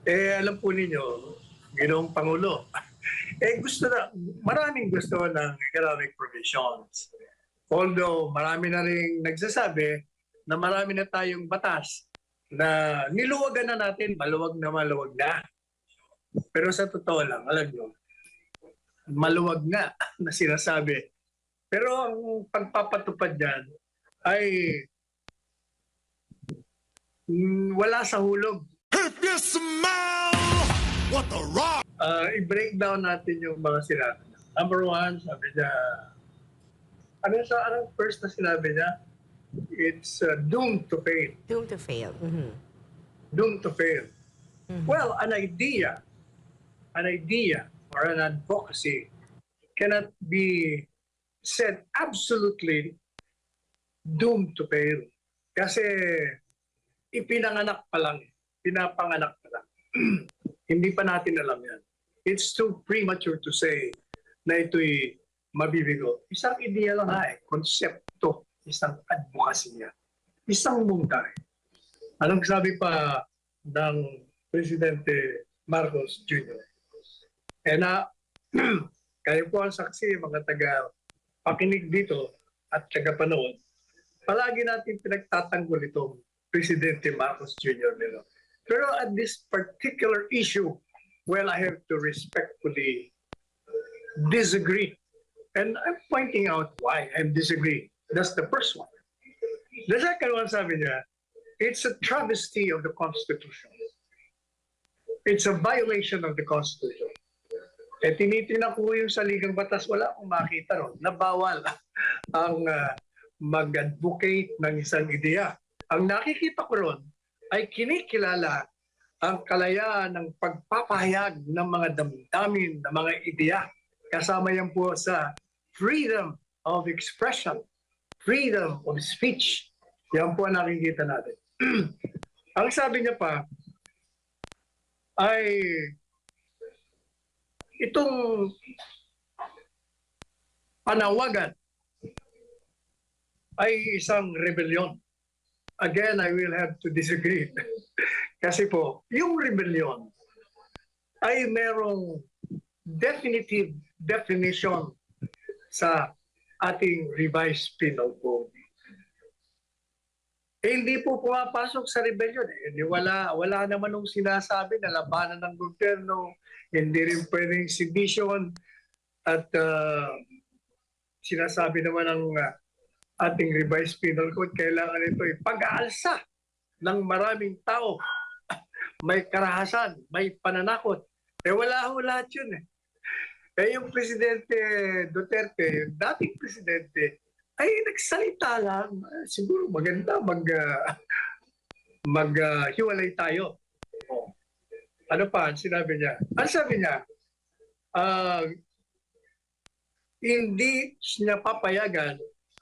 Alam po ninyo, Ginoong Pangulo, gusto na, maraming gusto ng economic provisions. Although marami na rin nagsasabi na marami na tayong batas na niluwagan na natin, maluwag na maluwag na. Pero sa totoo lang, alam nyo, maluwag nga na sinasabi. Pero ang pagpapatupad dyan ay wala sa hulog. If you smell what the rock. I-break down natin yung mga sinabi niya. Number one, sabi niya, anong first na sinabi niya? It's doomed to fail. Doomed to fail. Mm-hmm. Doomed to fail. Mm-hmm. Well, an idea or an advocacy cannot be said absolutely doomed to fail. Kasi ipinanganak pa lang, pinapanganak pa lang. Hindi pa natin alam yan. It's too premature to say na ito'y mabibigo. Isang ideya lang konsepto, isang advocacy niya, isang mungkahi. Anong sabi pa ng Presidente Marcos Jr.? Na kayo po ang saksi, mga taga-pakinig dito at taga-panood, palagi natin pinagtatanggol itong Presidente Marcos Jr. nila. Pero at this particular issue, well, I have to respectfully disagree. And I'm pointing out why I'm disagreeing. That's the first one. The second one, sabi niya, it's a travesty of the Constitution. It's a violation of the Constitution. Tinitingnan ko yung saligang batas, wala akong makita ron na bawal ang mag-advocate ng isang ideya. Ang nakikita ko ron ay kinikilala ang kalayaan ng pagpapahayag ng mga damdamin, ng mga ideya. Kasama yan po sa freedom of expression, freedom of speech. Yan po ang nakikita natin. Ang sabi niya pa ay itong panawagan ay isang rebellion. Again, I will have to disagree. Kasi po, yung rebellion ay merong definitive definition sa ating revised penal code. Hindi po pumapasok sa rebellion. Wala naman nung sinasabi na labanan ng gobyerno, hindi rin pwedeng sedition, at sinasabi naman ng ating revised penal code, kailangan ito pag-aalsa ng maraming tao. May karahasan, may pananakot. Wala ho lahat yun. Yung Presidente Duterte, yung dating Presidente, ay nagsalita lang. Siguro maganda maghiwalay tayo. Ano pa ang sinabi niya? Ang sabi niya, hindi niya papayagan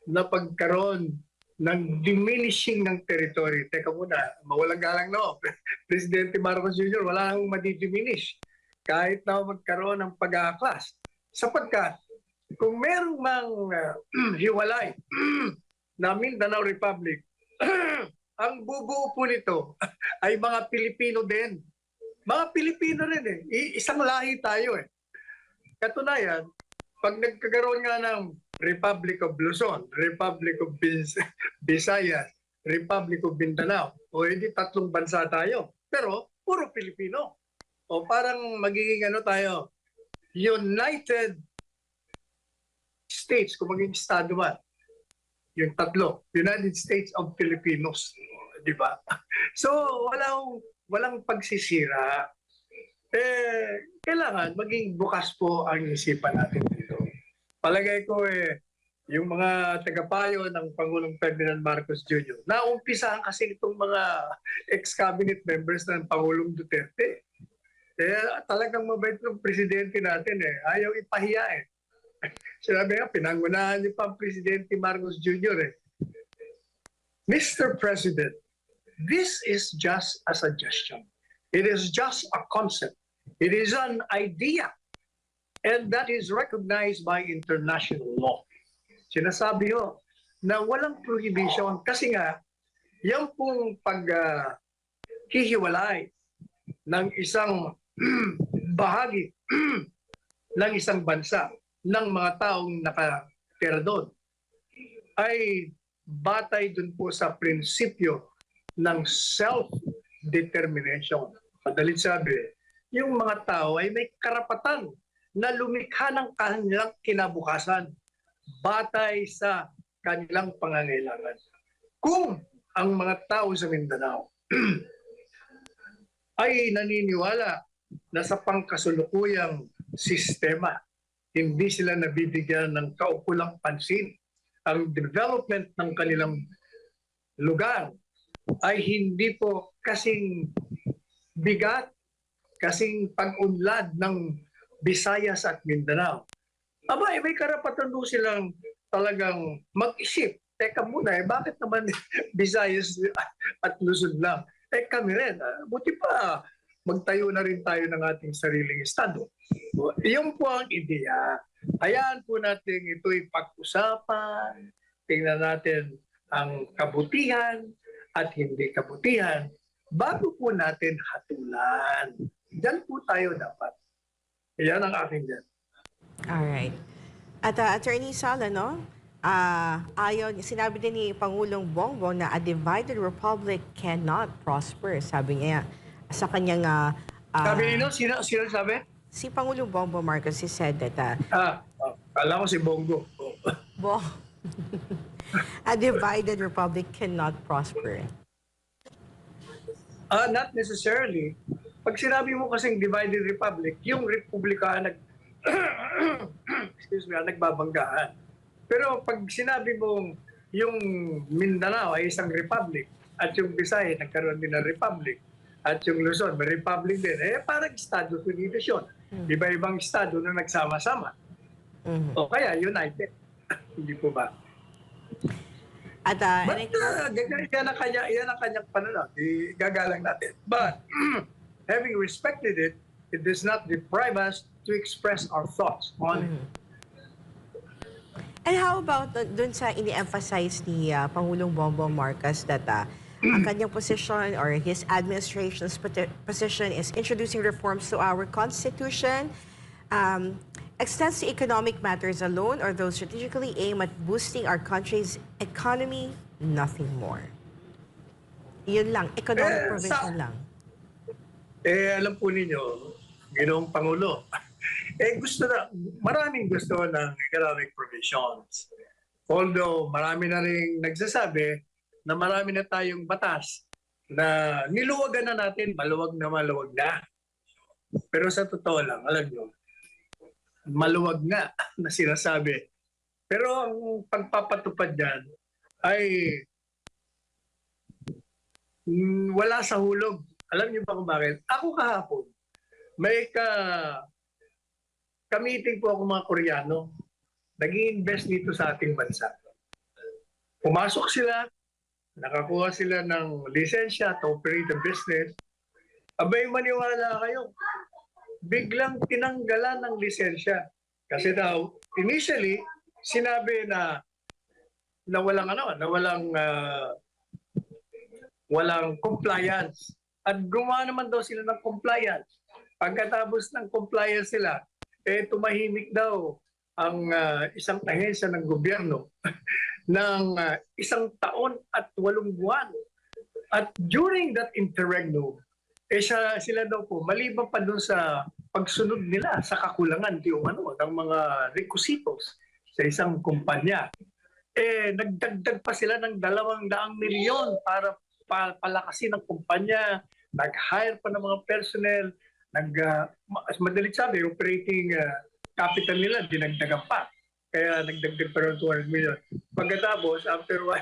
na pagkaroon ng diminishing ng territory. Teka muna, mawalang galang no. Presidente Marcos Jr., wala nang madidiminish kahit na magkaroon ng pag-aaklas. Sapagkat kung merong mang hiwalay na Mindanao Republic, ang bubuo po nito ay mga Pilipino din. Mga Pilipino rin Isang lahi tayo Katunayan, pag nagkakaroon nga ng Republic of Luzon, Republic of Visayas, Republic of Mindanao, o hindi tatlong bansa tayo, pero puro Pilipino. O parang magiging tayo, United States, kung maging estado man, yung tatlo, United States of Filipinos, di ba? So, walang pagsisira. Kailangan maging bukas po ang isipan natin dito. Palagay ko yung mga tagapayo ng Pangulong Ferdinand Marcos Jr. Naumpisahan kasi itong mga ex-cabinet members ng Pangulong Duterte. Talagang mabait ng presidente natin Ayaw ipahiya Sinabi nga, pinangunahan niyo pa ang Presidente Marcos Jr. Mr. President, this is just a suggestion. It is just a concept. It is an idea. And that is recognized by international law. Sinasabi na walang prohibition kasi nga, yan pong paghihiwalay ng isang bahagi ng isang bansa, ng mga taong nakatira doon, ay batay dun po sa prinsipyo ng self-determination. Madalit sabi, yung mga tao ay may karapatan na lumikha ng kanilang kinabukasan batay sa kanilang pangangailangan. Kung ang mga tao sa Mindanao ay naniniwala na sa pangkasulukuyang sistema, hindi sila nabibigyan ng kaukulang pansin. Ang development ng kanilang lugar ay hindi po kasing bigat, kasing pag-unlad ng Visayas at Mindanao. Aba, may karapatan doon silang talagang mag-isip. Teka muna, bakit naman Visayas at Luzon lang? Kami rin, buti pa magtayo na rin tayo ng ating sariling estado. Iyon po ang ideya. Hayaan po natin ito'y pag-usapan, tingnan natin ang kabutihan at hindi kabutihan bago po natin hatulan. Diyan po tayo dapat. Yan ang aking dyan. Alright. At Attorney Sala, no? Ayon, sinabi din ni Pangulong Bongbong na a divided republic cannot prosper. Sabi niya sa kanyang... Sabi nino, sino sabi? Si Pangulong Bongbong Marcos, he said that... Kala ko si Bongo. A divided republic cannot prosper. Not necessarily. Pag sinabi mo kasing divided republic, yung republika nagbabanggaan. Pero pag sinabi mong yung Mindanao ay isang republic at yung Visayas nagkaroon din ng republic at yung Luzon may republic din, parang Estados Unidos yun. Iba-ibang estado na nagsama-sama. O kaya united. Hindi po ba? At yan ang kanyang pananaw. Gagalang natin. But having respected it, it does not deprive us to express our thoughts on it. And how about dun sa ini-emphasize ni Pangulong Bongbong Marcos that ang kanyang position or his administration's position is introducing reforms to our constitution, extends to economic matters alone or those strategically aim at boosting our country's economy, nothing more. Yun lang, economic provision lang. Alam po ninyo, Ginoong Pangulo, maraming gusto ng economic provisions. Although marami na rin nagsasabi na marami na tayong batas na niluwagan na natin, maluwag na. Pero sa totoo lang, alam nyo, maluwag nga na sinasabi. Pero ang pagpapatupad dyan ay wala sa hulog. Alam niyo ba kung bakit? Ako kahapon, may ka-meeting po ako mga Koreano. Nag-i-invest dito sa ating bansa. Pumasok sila, nakakuha sila ng lisensya to operate a business. Abay, maniwala kayo. Biglang tinanggalan ng lisensya. Kasi daw, initially, sinabi na walang compliance. At gumawa naman daw sila ng compliance. Pagkatapos ng compliance sila, tumahimik daw ang isang ahensya ng gobyerno ng 1 taon at 8 buwan. At during that interregnum, sila daw po, maliban pa doon sa pagsunod nila sa kakulangan ng mga requisitos sa isang kumpanya, nagdagdag pa sila ng 200 milyon para palakasin ng kumpanya, nag-hire pa ng mga personnel, madalit sabi, operating capital nila, dinagdagan pa. Kaya nagdagdag pa ng 200 million. Pagkatapos, after 1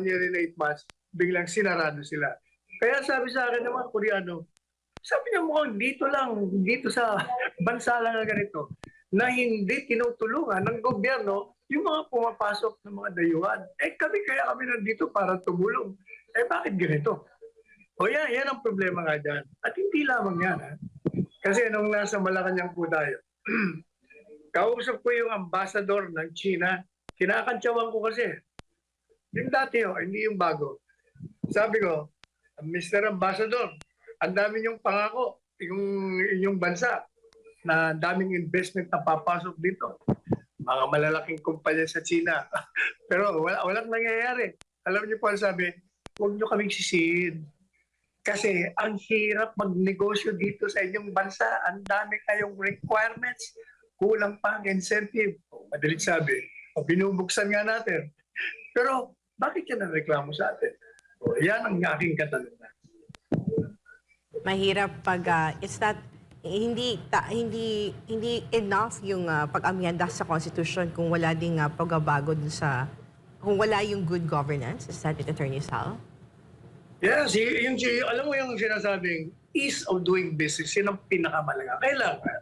year and 8 months, biglang sinarado sila. Kaya sabi sa akin ng mga Koreano, sabi niya mukhang dito sa bansa lang na ganito, na hindi tinutulungan ng gobyerno yung mga pumapasok ng mga dayuhan. Kami nandito para tumulong. Bakit ganito? Yan ang problema nga dyan. At hindi lamang yan. Kasi nung nasa Malacanang po tayo, kausap ko yung ambassador ng China, kinakantsawan ko kasi. Yung dati hindi yung bago. Sabi ko, Mr. Ambassador, ang dami yung pangako, yung inyong bansa, na daming investment na papasok dito. Mga malalaking kumpanya sa China. Pero walang nangyayari. Alam niyo po ang sabi, huwag niyo kaming sisihin. Kasi ang hirap magnegosyo dito sa inyong bansa. Ang dami kayong requirements. Kulang pa ang incentive. Madalit sabi, binubuksan nga natin. Pero bakit yan ang reklamo sa atin? Yan ang aking katanungan. Mahirap pag it's not hindi enough yung pag-amyenda sa Constitution kung wala ding pagbabago dun sa kung wala yung good governance. Is that it, Attorney Sal? Yes, alam mo yung sinasabing ease of doing business, yun ang pinakamalaga. Kailangan,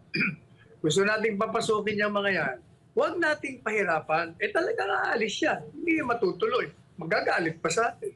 gusto nating papasukin yung mga yan, huwag nating pahirapan. Talagang aalis yan. Hindi matutuloy. Magagalit pa sa atin.